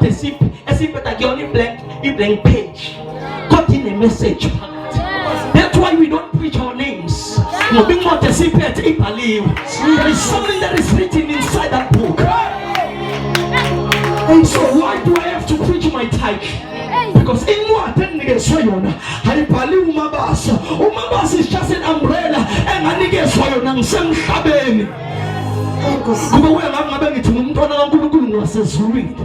incwadi esiphetha kuyona i-blank page kodwa ine-message phakathi. That's why we don't preach our names. Ngoba incwadi esiphethe ibhaliwe. There is something that is written inside that book. And so why do I have to preach my type? Because incwadi enikezwe yona ayibhaliwe uMabasa. uMabasa is just an umbrella enganikezwa yona ngisemhlabeni. Kuba ngabe ngithi ngumntwana kaNkulunkulu ngasezulwini.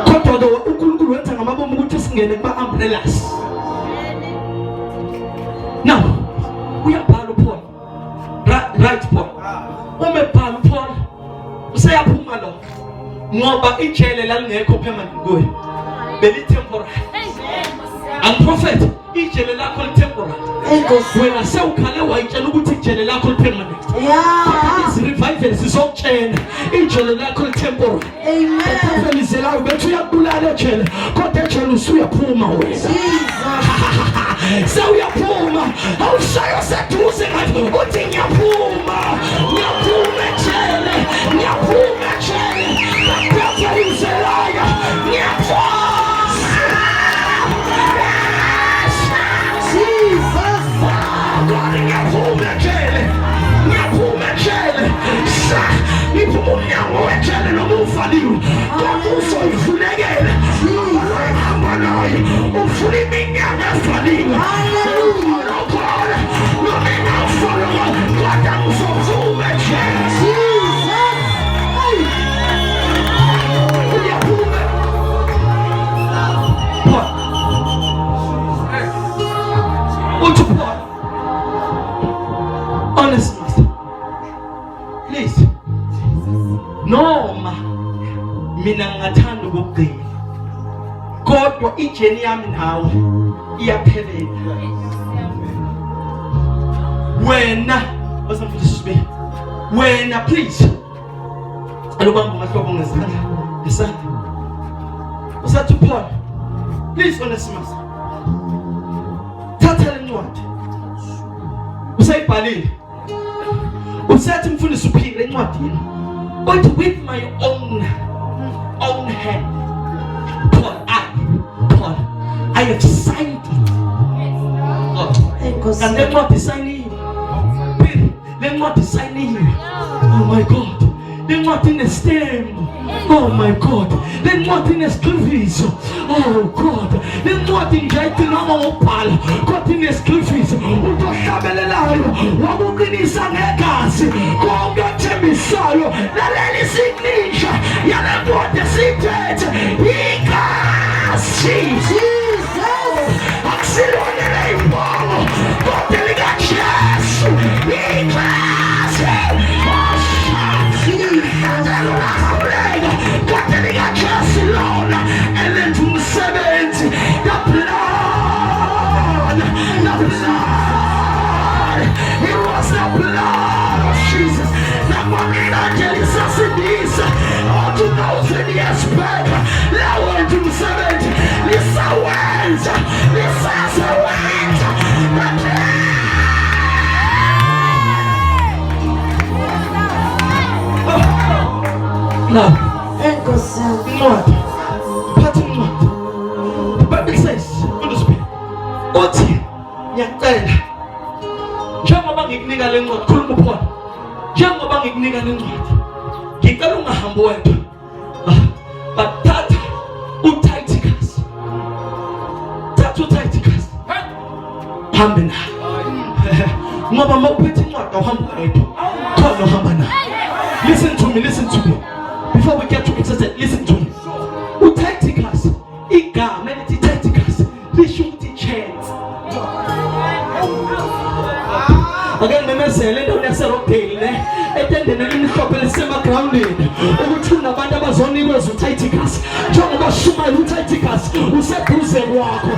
Kodwa ke uNkulunkulu wenza ngamabomu ukuthi singene kuma-umbrellas. Now, uyabhala uPaul. Right Paul. Uma ebhala uPaul, useyaphuma lo. Ngoba ijele lalingekho permanent kuye. Beli-temporary. And prophet, ijele lakho li-temporary. Wena sewukhale wayitshela ukuthi ijele lakho li-permanent. Revival sizokutshela ijele lakho li-temporary. Amen. Lizelayo bethu uyabulala ejele kodwa ejele usuyaphuma wena. Sewuyaphuma awushayo seduze ngathi uthi ngiyaphuma ejele ngiyaphuma ejele kodwa lizelayo ngiyaphuma. Umnyango wejele noma uvaliwe kodwa uzoyivulekela uhamba naye ufuna iminyango evaliwe. Haleluya. Noma ingavulwa kodwa uzovuma ejele. Uyaphuma. Uthi Paul, honestly, please. Noma mina ngingathanda ukugcina kodwa ijeni yami nawe iyaphelela. Wena please alubamba ngahlobo ngesandla usathi Paul, please Onesimus, thatha le ncwadi usayibhalile usathi mfundisi uphile encwadini. But with my own hand, Paul, I have signed it. And they're not designing you. They're not designing you. Oh my God. They're not in a stem. Oh my God. They're not in a sclevis. Oh God. They're not in writing on opal. God in a sclevis. Utoshabelelayo. Wabukinisa negazi. Konga temisayo. Naleli signature. Yale bote sitete. Jesus. Axilonele imbolo. Bote liga Jesu. And then from 70, the blood, it was the blood of Jesus. The money that is us in this, all 2,000 years back, now we're to 70, this went, this has went, no. Not. Pattern not. The Bible says, Oti, Yakela. Jango ngikunika le ncwadi khuluma uPaul. Jango ngikunika le ncwadi. Ngicela ungahambi wedwa. But thatha uTitus. Thatha uTitus. Hambe naye. Ngoba mawuphethe incwadi awuhambi wedwa. Khona uhamba naye. Listen to me. Before we get to exercise, listen to me. UTitus, igama elithi Titus lisho ukuthi chance. Again, memezele endaweni yaseRockdale etendeni elimhlophe lisemagroundini ukuthi unabantu abazonikeza uTitus. Njengoba shumayo uTitus useduze kwakho.